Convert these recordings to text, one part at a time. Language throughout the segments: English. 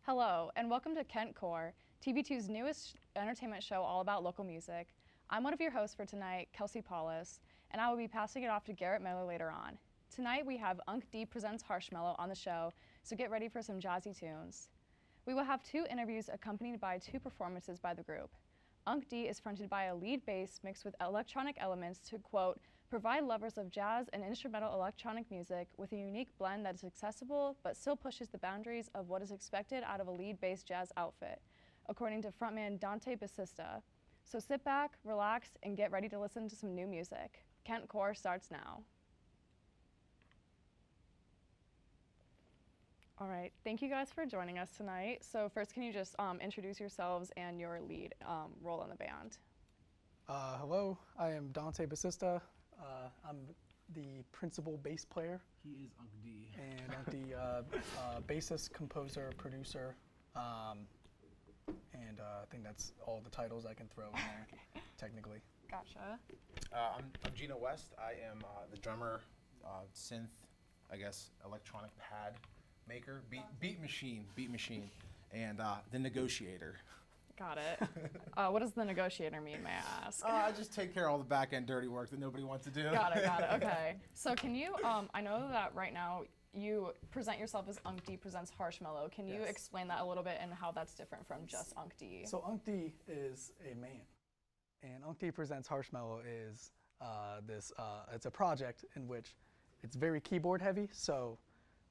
Hello, and welcome to Kentcore, TV2's newest entertainment show all about local music. I'm one of your hosts for tonight, Kelsey Paulus, and I will be passing it off to Garrett Miller later on. Tonight we have Unc D presents Harshmellow on the show, so get ready for some jazzy tunes. We will have 2 interviews accompanied by 2 performances by the group. Unc D is fronted by a lead bass mixed with electronic elements to, quote, provide lovers of jazz and instrumental electronic music with a unique blend that is accessible but still pushes the boundaries of what is expected out of a lead bass jazz outfit, according to frontman Dante Bassista. So sit back, relax, and get ready to listen to some new music. Kentcore starts now. All right, thank you guys for joining us tonight. So first, can you just introduce yourselves and your lead role in the band? Hello, I am Dante Bassista. I'm the principal bass player. He is Unc D. And Unc D, bassist, composer, producer, and I think that's all the titles I can throw in there, technically. Gotcha. I'm Gino West. I am the drummer, synth, I guess, electronic pad maker, beat machine, and the negotiator. Got it. What does the negotiator mean, may I ask? I just take care of all the back end dirty work that nobody wants to do. Got it, okay. So can you, I know that right now you present yourself as Unc D presents Harshmellow. Can you explain that a little bit and how that's different from just Unc D? So Unc D is a man, and Unc D presents Harshmellow is it's a project in which it's very keyboard heavy, so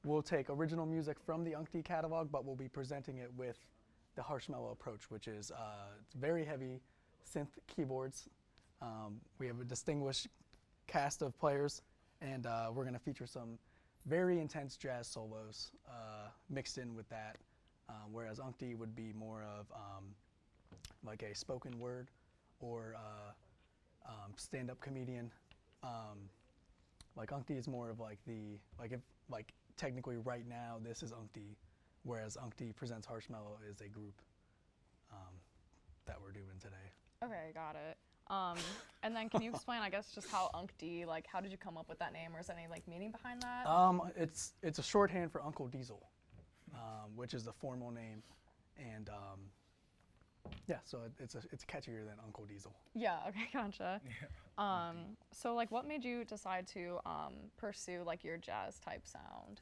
we'll take original music from the Unc D catalog, but we'll be presenting it with the Harshmellow approach, which is it's very heavy synth keyboards. We have a distinguished cast of players, and we're going to feature some very intense jazz solos mixed in with that, whereas Unc D would be more of like a spoken word or stand-up comedian. Like Unc D is more of like technically right now this is Unc D, whereas Unc D presents Harshmellow is a group that we're doing today. Okay, got it. And then can you explain, I guess, just how Unc D, like, how did you come up with that name, or is there any like meaning behind that? It's a shorthand for Uncle Diesel, which is the formal name, and yeah, so it's catchier than Uncle Diesel. Yeah. Okay. Gotcha. Yeah. So like, what made you decide to pursue like your jazz type sound?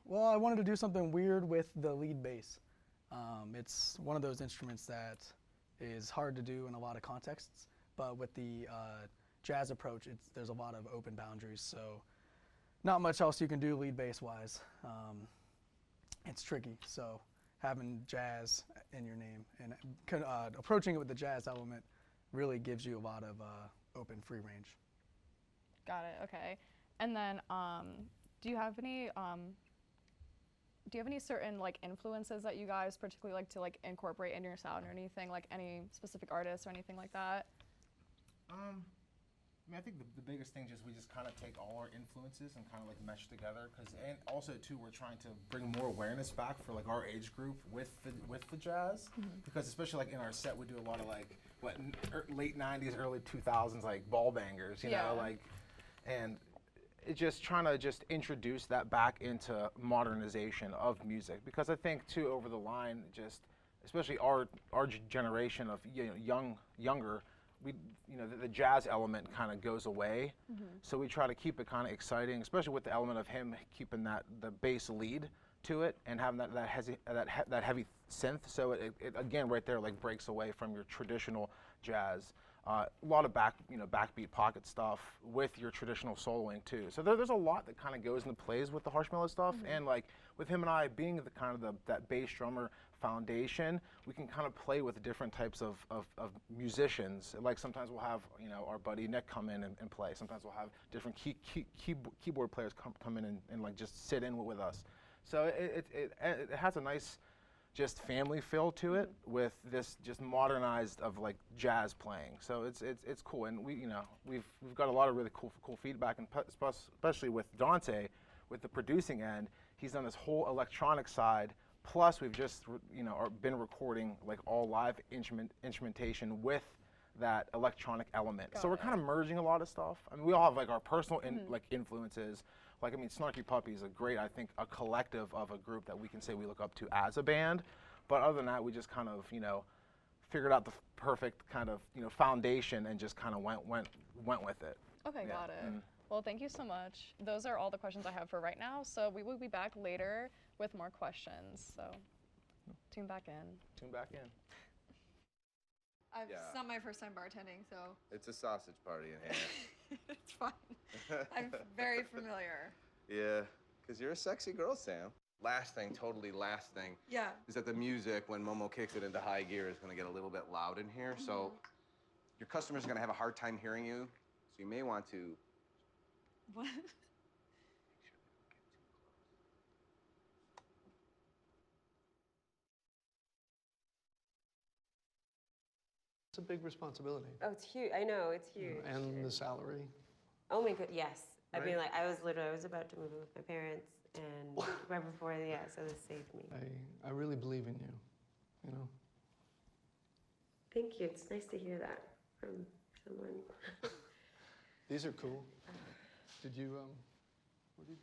Well, I wanted to do something weird with the lead bass. It's one of those instruments that is hard to do in a lot of contexts, but with the jazz approach, there's a lot of open boundaries, so not much else you can do lead bass wise. It's tricky, so having jazz in your name and approaching it with the jazz element really gives you a lot of open free range. Got it. Okay. And then do you have any certain like influences that you guys particularly like to like incorporate in your sound or anything, like any specific artists or anything like that? I mean, I think the biggest thing is we just kind of take all our influences and kind of like mesh together, and also too we're trying to bring more awareness back for like our age group with the jazz, because especially like in our set we do a lot of like late 90s, early 2000s like ball bangers, you know, like, and it's just trying to just introduce that back into modernization of music, because I think too over the line, just especially our generation of younger, the jazz element kind of goes away. So we try to keep it kind of exciting, especially with the element of him keeping the bass lead to it and having that heavy synth. So it again right there like breaks away from your traditional jazz. A lot of backbeat pocket stuff with your traditional soloing too. So there's a lot that kind of goes into plays with the Harshmellow stuff, and like with him and I being the kind of that bass drummer foundation, we can kind of play with different types of musicians. Like sometimes we'll have our buddy Nick come in and play. Sometimes we'll have different keyboard players come in and like just sit in with us. So it has a nice just family feel to it with this just modernized of like jazz playing. So it's cool, and we've got a lot of really cool feedback, and especially with Dante, with the producing end, he's done this whole electronic side. Plus we've just been recording like all live instrumentation with that electronic element. So we're kind of merging a lot of stuff. I mean, we all have like our personal like influences, Like, I mean, Snarky Puppy is a great, I think, a collective of a group that we can say we look up to as a band. But other than that, we just kind of, you know, figured out the perfect kind of, you know, foundation and just kind of went with it. Okay, Yeah. got it. Well, thank you so much. Those are all the questions I have for right now. So we will be back later with more questions. So tune back in. Tune back in. It's not my first time bartending, so It's a sausage party in here. it's fun. I'm very familiar. Yeah, because you're a sexy girl, Sam. Last thing, Yeah. is that the music, when Momo kicks it into high gear, is going to get a little bit loud in here. So your customers are going to have a hard time hearing you. So you may want to. What? It's a big responsibility. Oh, it's huge. I know, it's huge. And the salary. Oh my god, yes. I mean, Right? like, I was about to move in with my parents, and right before, so this saved me. I really believe in you, you know? Thank you. It's nice to hear that from someone. These are cool. Did you, what did you?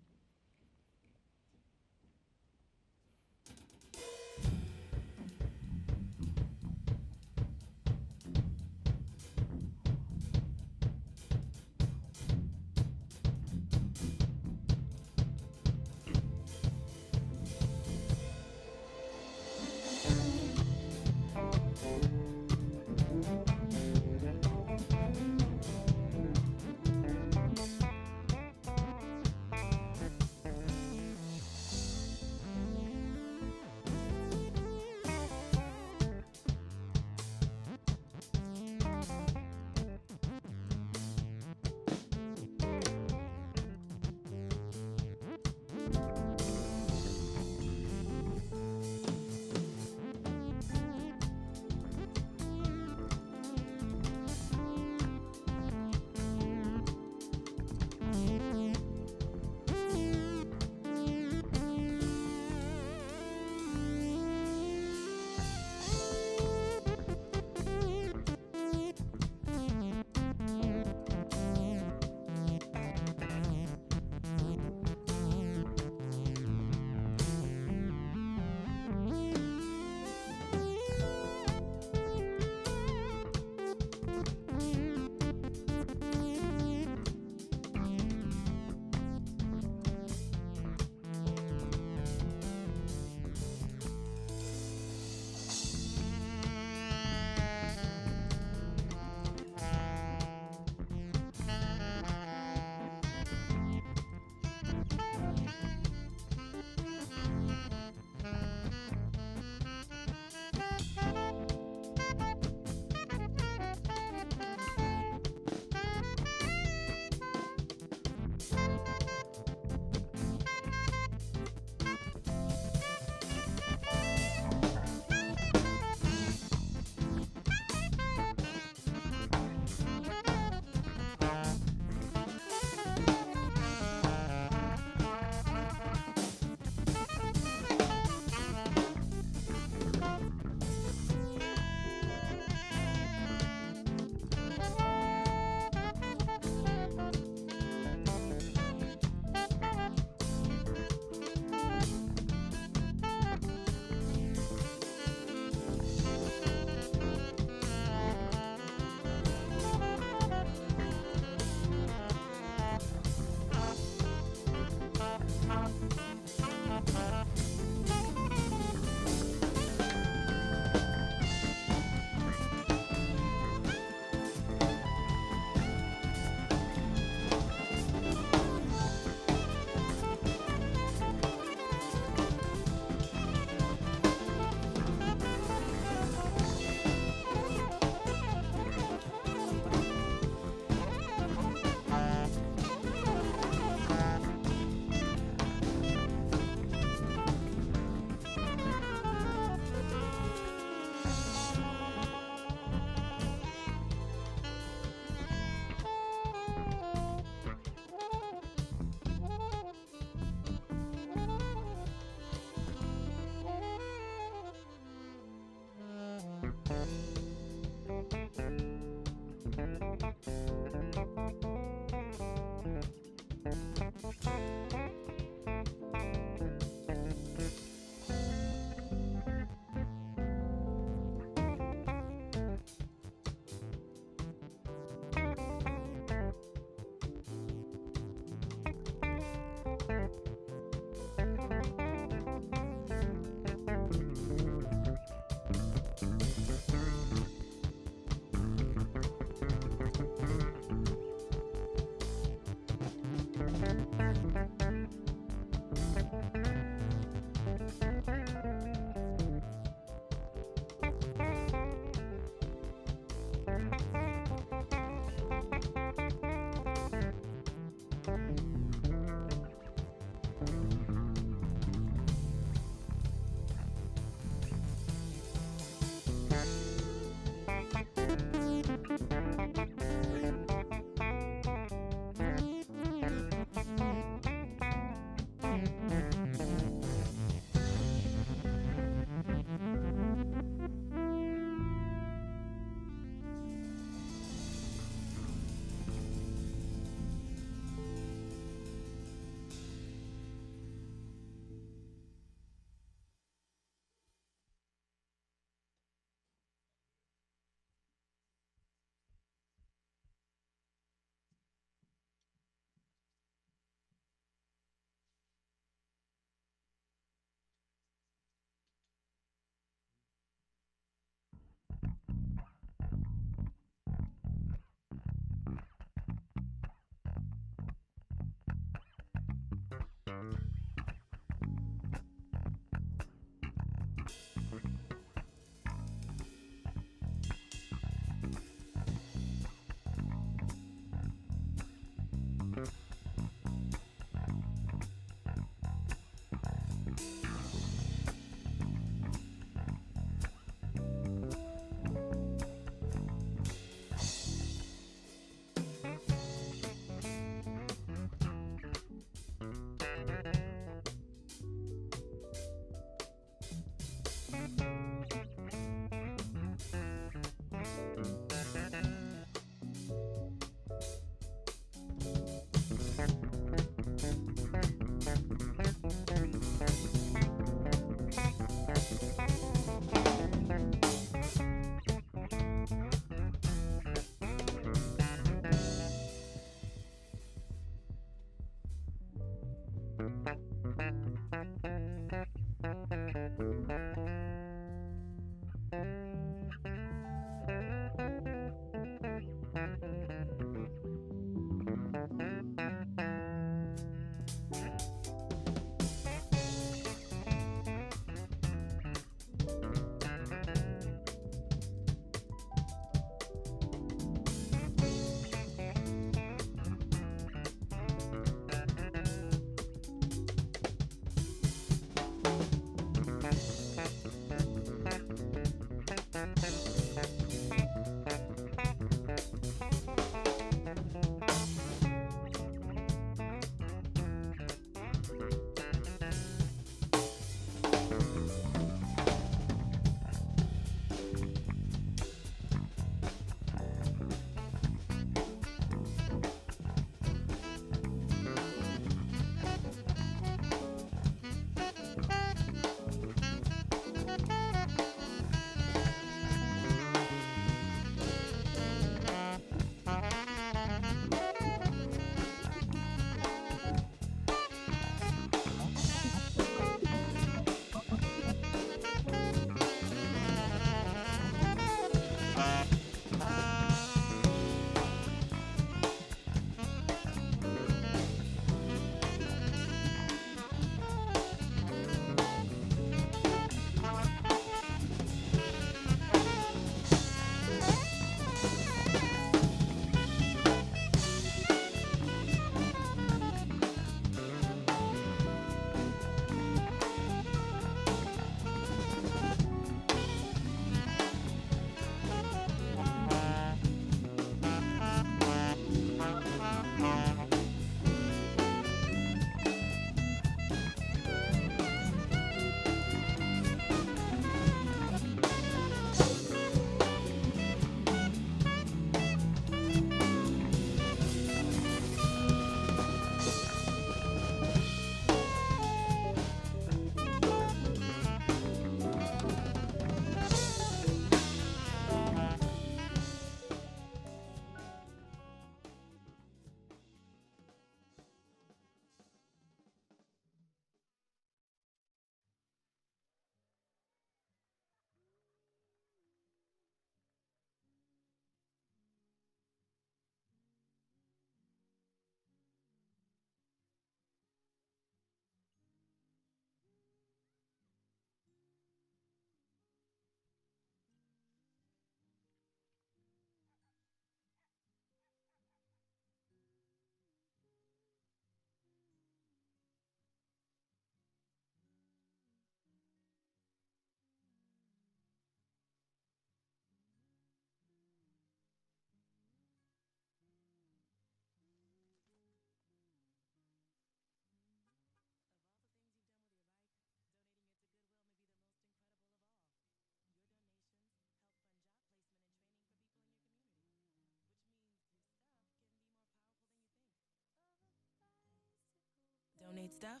Create stuff,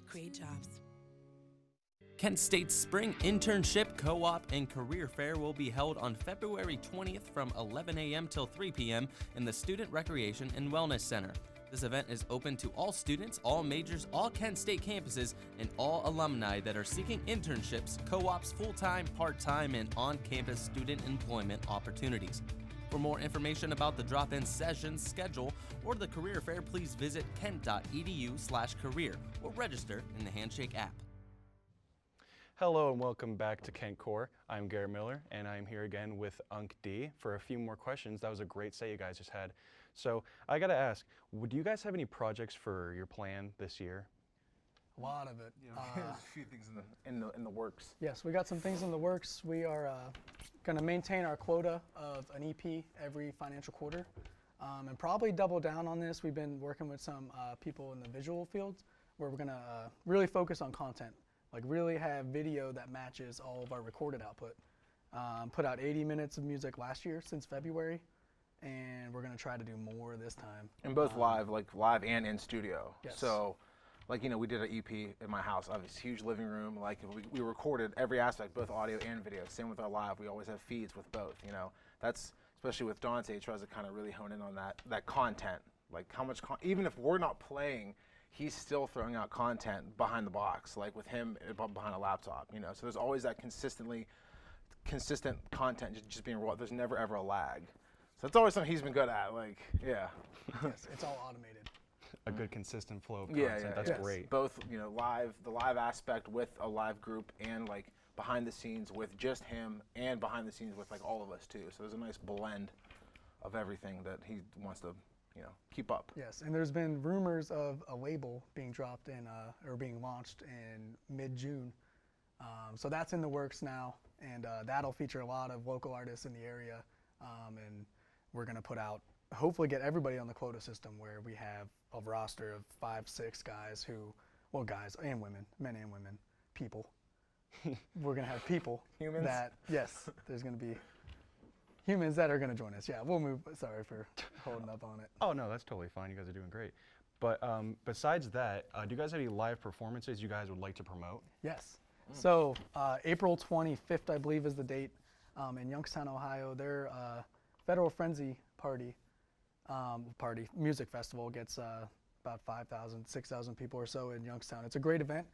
create jobs. Kent State's Spring Internship, Co-op, and Career Fair will be held on February 20th from 11 a.m. till 3 p.m. in the Student Recreation and Wellness Center. This event is open to all students, all majors, all Kent State campuses, and all alumni that are seeking internships, co-ops, full-time, part-time, and on-campus student employment opportunities. For more information about the drop-in session schedule or the career fair, please visit kent.edu/career or register in the Handshake app. Hello and welcome back to kentcore. I'm Garrett Miller and I'm here again with Unc D for a few more questions. That was a great set you guys just had. So I gotta ask, do you guys have any projects for your plan this year? A lot of it. There's a few things in the works. Yes, we got some things in the works. We are going to maintain our quota of an EP every financial quarter and probably double down on this. We've been working with some people in the visual fields where we're going to really focus on content, like really have video that matches all of our recorded output. Put out 80 minutes of music last year since February, and we're going to try to do more this time. And both live and in studio. Yes. So, like, we did an EP in my house. I have this huge living room. Like, we recorded every aspect, both audio and video. Same with our live. We always have feeds with both, That's, especially with Dante, he tries to kind of really hone in on that content. Like, how much, even if we're not playing, he's still throwing out content behind the box, like with him behind a laptop, So there's always that consistent content just being raw. There's never, ever a lag. So that's always something he's been good at, like, yeah. Yes, it's all automated. A good consistent flow of content, that's great. Both, the live aspect with a live group and like behind the scenes with just him and behind the scenes with like all of us too. So there's a nice blend of everything that he wants to, keep up. Yes, and there's been rumors of a label being dropped in, or being launched in mid-June. So that's in the works now, and that'll feature a lot of local artists in the area, and we're gonna put out, hopefully get everybody on the quota system where we have a roster of 5-6 guys guys and women, men and women, people. We're gonna have people. Humans? Yes, there's gonna be humans that are gonna join us. Yeah, we'll move, sorry for holding up on it. Oh no, that's totally fine, you guys are doing great. But besides that, do you guys have any live performances you guys would like to promote? Yes, so April 25th, I believe is the date, in Youngstown, Ohio, their Federal Frenzy music festival gets about 5,000, 6,000 people or so in Youngstown. It's a great event.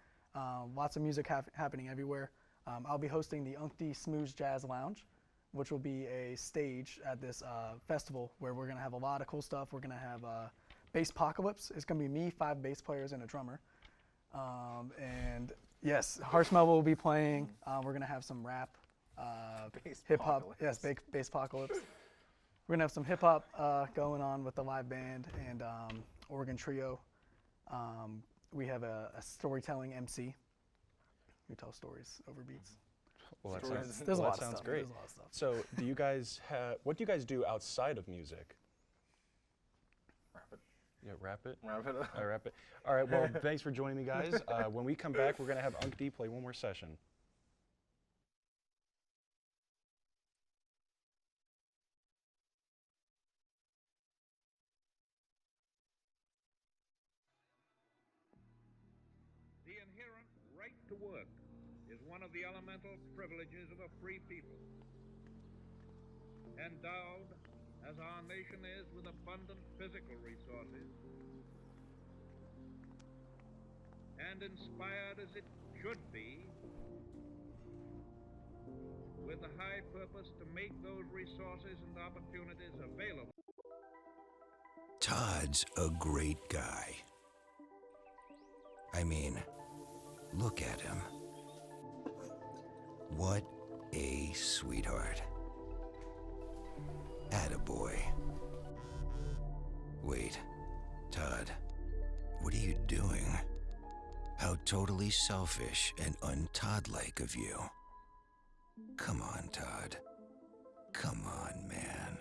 Lots of music happening everywhere. I'll be hosting the Unc D Smooth Jazz Lounge, which will be a stage at this festival where we're going to have a lot of cool stuff. We're going to have Basspocalypse. It's going to be me, 5 bass players, and a drummer. And yes, Harshmellow will be playing. We're going to have some rap, hip-hop. Yes, Basspocalypse. We're gonna have some hip hop going on with the live band and organ trio. We have a storytelling MC who tells stories over beats. Well, that sounds, There's a lot of sounds stuff. great. There's a lot of stuff. So, do you guys what do you guys do outside of music? Wrap it. Yeah, wrap it. Wrap it. I wrap it. All right. Well, thanks for joining me, guys. When we come back, we're gonna have Unc D play one more session. The inherent right to work is one of the elemental privileges of a free people. Endowed, as our nation is, with abundant physical resources, and inspired as it should be, with the high purpose to make those resources and opportunities available. Todd's a great guy. I mean, look at him. What a sweetheart. Attaboy. Wait, Todd, what are you doing? How totally selfish and un-Todd-like of you. Come on, Todd. Come on, man.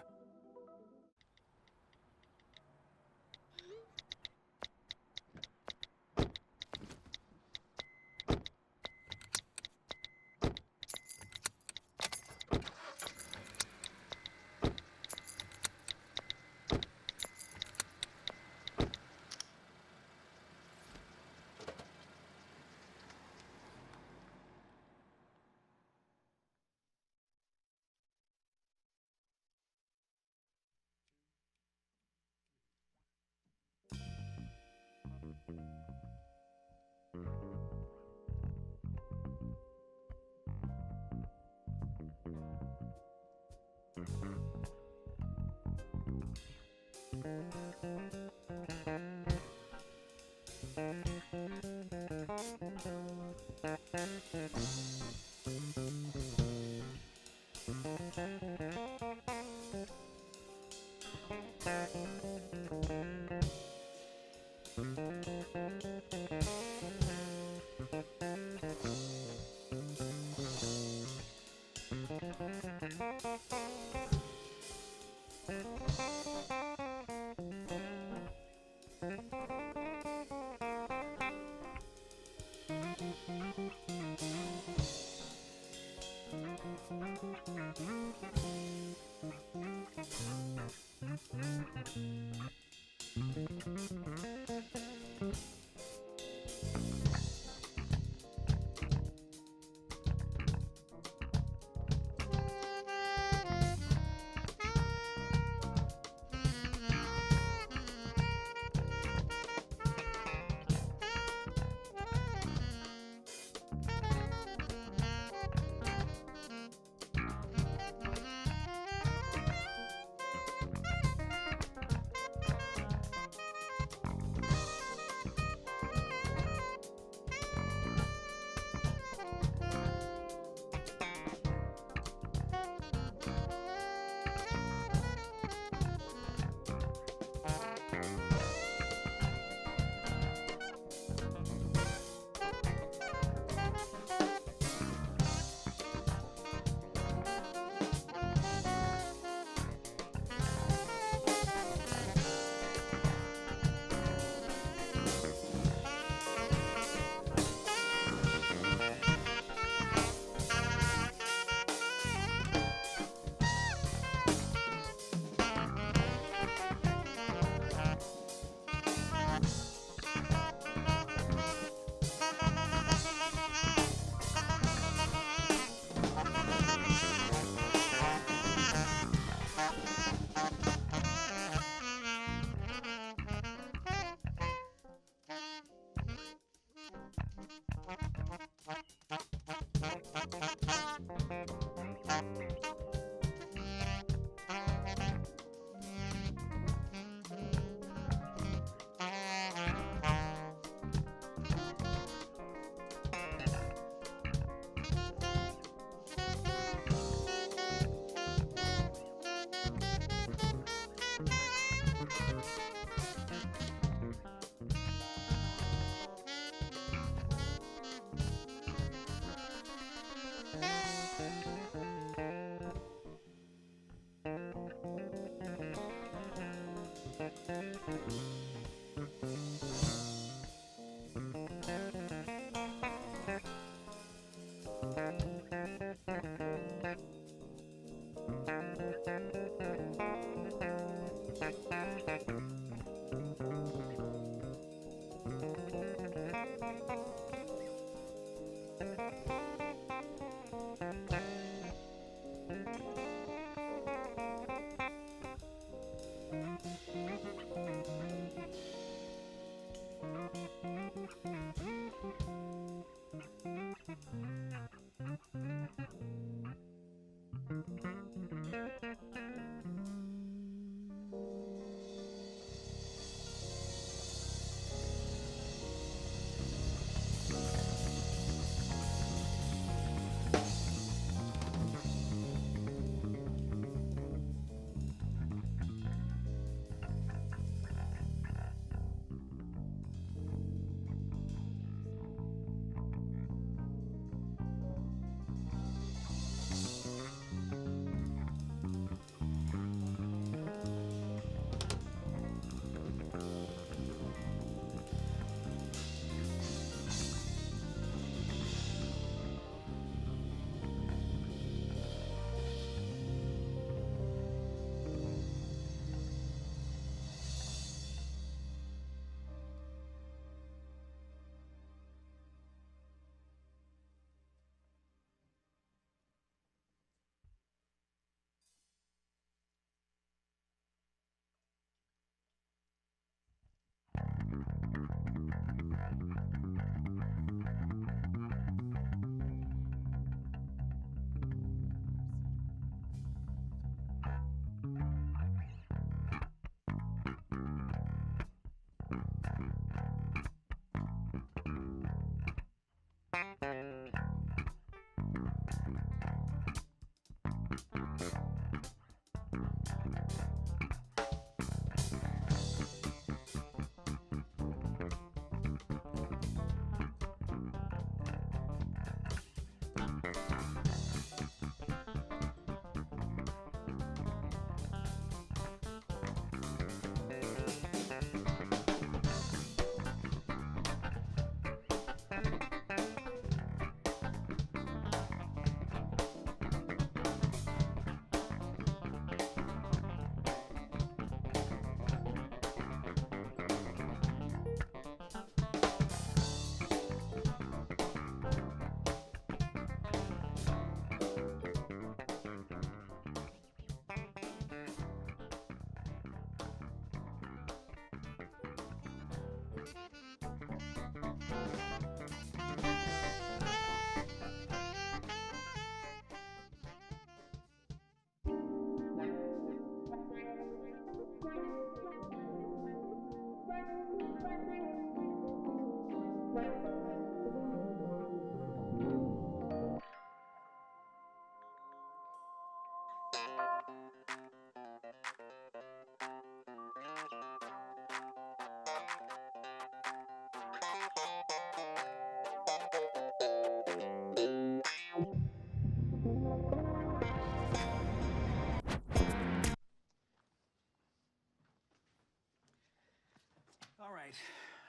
All right.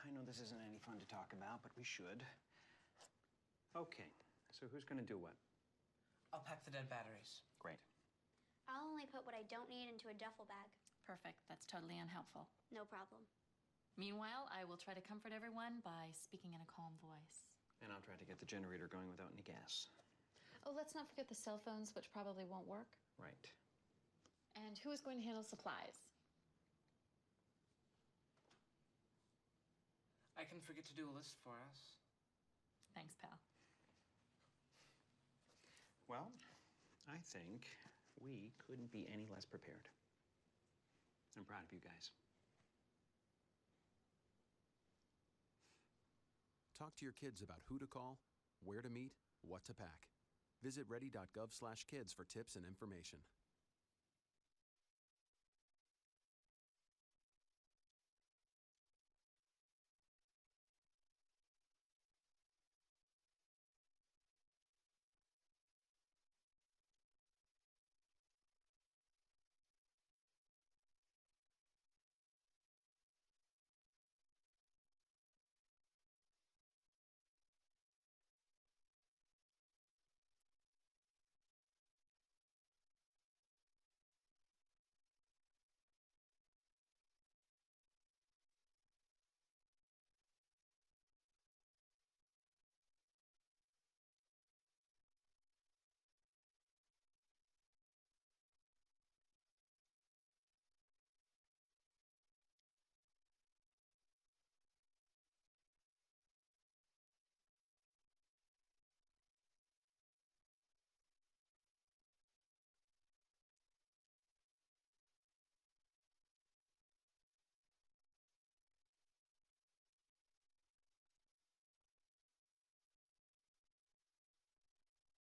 I know this isn't any fun to talk about, but we should. Okay, so who's gonna do what? I'll pack the dead batteries. Great. I'll only put what I don't need into a duffel bag. Perfect. That's totally unhelpful. No problem. Meanwhile, I will try to comfort everyone by speaking in a calm voice. And I'll try to get the generator going without any gas. Oh, let's not forget the cell phones, which probably won't work. Right. And who is going to handle supplies? I can forget to do a list for us. Thanks, pal. Well, I think we couldn't be any less prepared. I'm proud of you guys. Talk to your kids about who to call, where to meet, what to pack. Visit ready.gov/kids for tips and information.